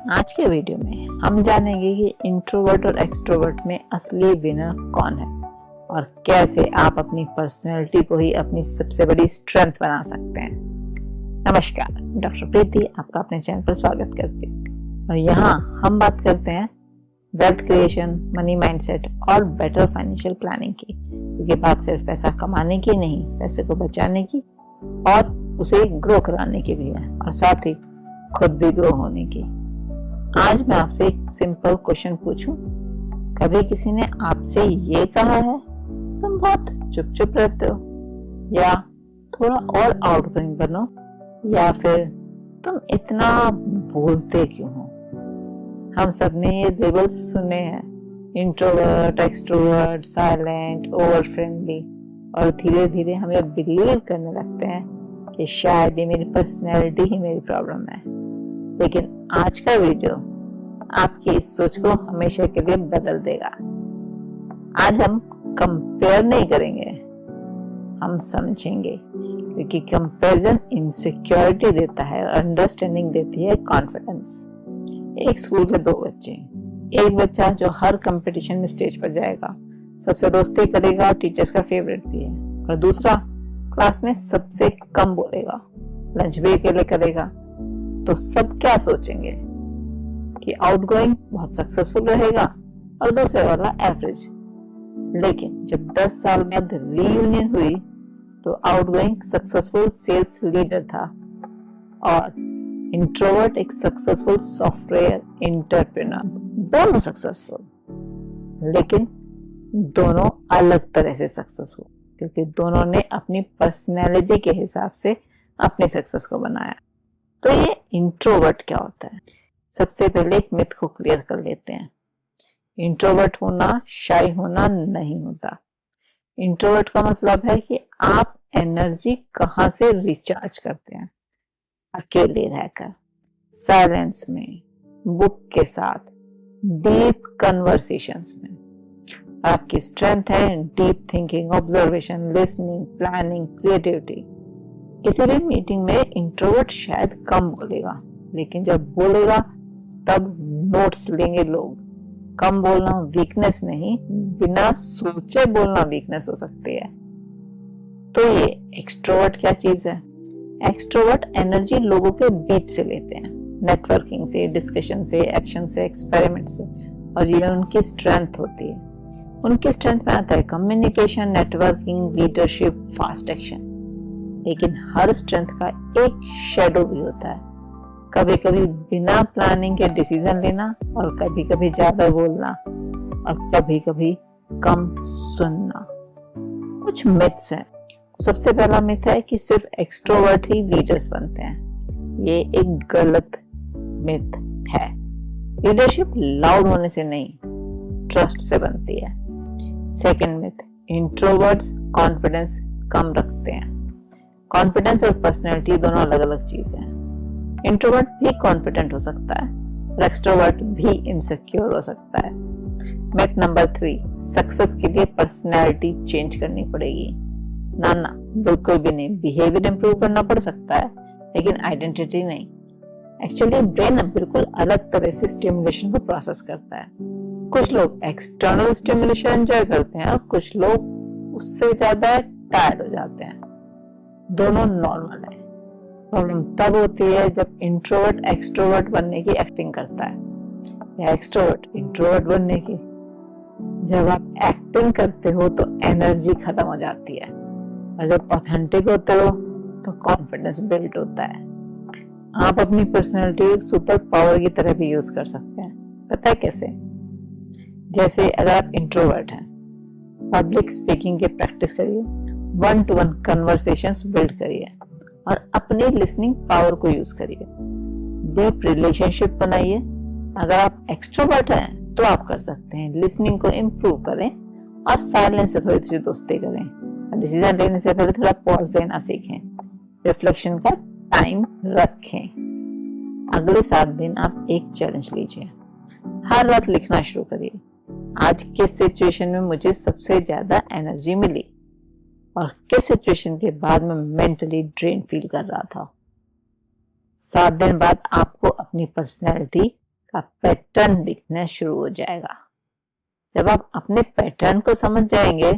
आज के वीडियो में हम जानेंगे कि इंट्रोवर्ट और एक्सट्रोवर्ट में असली विनर कौन है और कैसे आप अपनी पर्सनैलिटी को ही अपनी सबसे बड़ी स्ट्रेंथ बना सकते हैं। नमस्कार, डॉक्टर प्रीति आपका अपने चैनल पर स्वागत करती हूँ और यहाँ हम बात करते हैं वेल्थ क्रिएशन, मनी माइंडसेट और बेटर फाइनेंशियल प्लानिंग की, क्योंकि बात सिर्फ पैसा कमाने की नहीं, पैसे को बचाने की और उसे ग्रो कराने की भी है और साथ ही खुद भी ग्रो होने की। आज मैं आपसे एक सिंपल क्वेश्चन पूछूं, कभी किसी ने आपसे ये कहा है तुम बहुत चुप चुप रहते हो, या थोड़ा और आउटगोइंग बनो, या फिर तुम इतना बोलते क्यों हो? हम सबने ये लेबल्स सुने हैं, introvert, extrovert, silent, over friendly, और धीरे धीरे हमें बिलीव करने लगते हैं कि शायद ये मेरी पर्सनैलिटी ही मेरी प्रॉब्लम है। लेकिन आज का वीडियो आपकी इस सोच को हमेशा के लिए बदल देगा। आज हम कंपेयर नहीं करेंगे, हम समझेंगे, क्योंकि कंपैरिजन इनसिक्योरिटी देता है और अंडरस्टैंडिंग देती है कॉन्फिडेंस। एक स्कूल के दो बच्चे, एक बच्चा जो हर कंपटीशन में स्टेज पर जाएगा, सबसे दोस्ती करेगा और टीचर्स का फेवरेट भी है, और दूसरा क्लास में सबसे कम बोलेगा, लंच भी अकेले करेगा। तो सब क्या सोचेंगे कि आउटगोइंग बहुत सक्सेसफुल रहेगा और दूसरे वाला एवरेज। लेकिन जब 10 साल बाद रीयूनियन हुई तो आउटगोइंग सक्सेसफुल सेल्स लीडर था और इंट्रोवर्ट एक सक्सेसफुल सॉफ्टवेयर एंटरप्रेन्योर। दोनों सक्सेसफुल, लेकिन दोनों अलग तरह से सक्सेसफुल, क्योंकि दोनों ने अपनी पर्सनैलिटी के हिसाब से अपने सक्सेस को बनाया। तो ये इंट्रोवर्ट क्या होता है? सबसे पहले एक मिथ को क्लियर कर लेते हैं। इंट्रोवर्ट होना शाय होना नहीं होता। इंट्रोवर्ट का मतलब है कि आप एनर्जी कहाँ से रिचार्ज करते हैं? अकेले रहकर, साइलेंस में, बुक के साथ, डीप कन्वर्सेशंस में। आपकी स्ट्रेंथ है deep thinking, observation, listening, planning, creativity. किसी भी मीटिंग में इंट्रोवर्ट शायद कम बोलेगा, लेकिन जब बोलेगा तब नोट्स लेंगे लोग। कम बोलना वीकनेस नहीं, बिना सोचे बोलना वीकनेस हो सकती है। तो ये एक्सट्रोवर्ट क्या चीज है? एक्सट्रोवर्ट एनर्जी लोगों के बीच से लेते हैं, नेटवर्किंग से, डिस्कशन से, एक्शन से, एक्सपेरिमेंट से, और ये उनकी स्ट्रेंथ होती है। उनकी स्ट्रेंथ में आता है communication, networking, leadership, fast action. लेकिन हर स्ट्रेंथ का एक शेडो भी होता है, कभी कभी बिना प्लानिंग के डिसीजन लेना, और कभी कभी ज्यादा बोलना, और कभी कभी कम सुनना। कुछ मिथ्स हैं। सबसे पहला मिथ है कि सिर्फ एक्सट्रोवर्ट ही लीडर्स बनते हैं। ये एक गलत मिथ है। लीडरशिप लाउड होने से नहीं, ट्रस्ट से बनती है। सेकंड मिथ, इंट्रोवर्ट्स कॉन्फिडेंस कम रखते हैं। कॉन्फिडेंस और पर्सनैलिटी दोनों अलग अलग चीज है। इंट्रोवर्ट भी कॉन्फिडेंट हो सकता है और एक्सट्रोवर्ट भी इनसिक्योर हो सकता है। मिथ नंबर 3, सक्सेस के लिए पर्सनैलिटी चेंज करनी पड़ेगी। ना ना, बिल्कुल भी नहीं। बिहेवियर इंप्रूव करना पड़ सकता है, लेकिन आइडेंटिटी नहीं। एक्चुअली ब्रेन बिल्कुल अलग तरह से स्टिमुलेशन को प्रोसेस करता है। कुछ लोग एक्सटर्नल स्टिमुलेशन एंजॉय करते हैं और कुछ लोग उससे ज्यादा टायर्ड हो जाते हैं। दोनों नॉर्मल है। प्रॉब्लम तब होती है जब इंट्रोवर्ट एक्सट्रोवर्ट बनने की एक्टिंग करता है, या एक्सट्रोवर्ट इंट्रोवर्ट बनने की। जब आप एक्टिंग करते हो तो एनर्जी खत्म हो जाती है, और जब ऑथेंटिक होते हो तो कॉन्फिडेंस बिल्ड होता है। आप अपनी पर्सनैलिटी एक सुपर पावर की तरह भी यूज कर सकते हैं। पता है कैसे? जैसे अगर आप इंट्रोवर्ट हैं, पब्लिक स्पीकिंग की प्रैक्टिस करिए, 1-to-1 कन्वर्सेशंस बिल्ड करिए, और अपने लिसनिंग पावर को यूज करिए। डीप रिलेशनशिप बनाइए। अगर आप एक्सट्रोवर्ट हैं तो आप कर सकते हैं लिसनिंग को इम्प्रूव करें और साइलेंस से थोड़ी सी दोस्ती करें। डिसीजन लेने से पहले थोड़ा पॉज लेना सीखें। रिफ्लेक्शन का टाइम रखें। अगले 7 दिन आप एक चैलेंज लीजिए। हर रात लिखना शुरू करिए, आज किस सिचुएशन में मुझे सबसे ज्यादा एनर्जी मिली और किस सिचुएशन के बाद मैं मेंटली ड्रेन फील कर रहा था। 7 दिन बाद आपको अपनी पर्सनैलिटी का पैटर्न दिखना शुरू हो जाएगा। जब आप अपने पैटर्न को समझ जाएंगे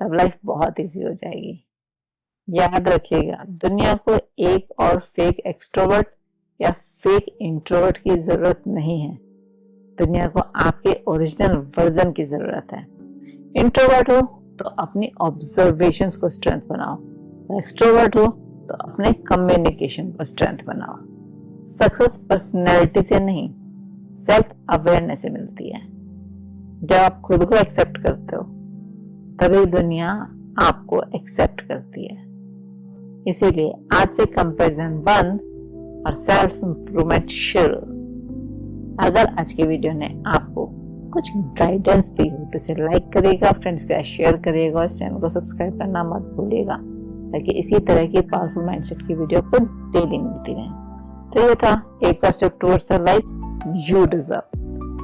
तब लाइफ बहुत इजी हो जाएगी। याद रखिएगा, दुनिया को एक और फेक एक्सट्रोवर्ट या फेक इंट्रोवर्ट की जरूरत नहीं है। दुनिया को आपके ओरिजिनल वर्जन की जरूरत है। इंट्रोवर्ट हो तो अपनी ऑब्जर्वेशंस को स्ट्रेंथ बनाओ, एक्सट्रोवर्ट हो तो अपने कम्युनिकेशन को स्ट्रेंथ बनाओ। सक्सेस पर्सनैलिटी से नहीं, सेल्फ अवेयरनेस से मिलती है। जब आप खुद को एक्सेप्ट करते हो तभी दुनिया आपको एक्सेप्ट करती है। इसीलिए आज से कंपैरिजन बंद और सेल्फ इंप्रूवमेंट शुरू। अगर आज की वीडियो ने आपको कुछ गाइडेंस दी हो तो इसे लाइक करिएगा, फ्रेंड्स के साथ शेयर करिएगा और चैनल को सब्सक्राइब करना मत भूलिएगा ताकि इसी तरह की पावरफुल माइंडसेट की वीडियो आपको डेली मिलती रहे। तो ये था एक और step towards the life you deserve.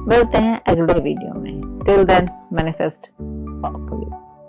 मिलते हैं अगले वीडियो में। Till then manifest powerfully.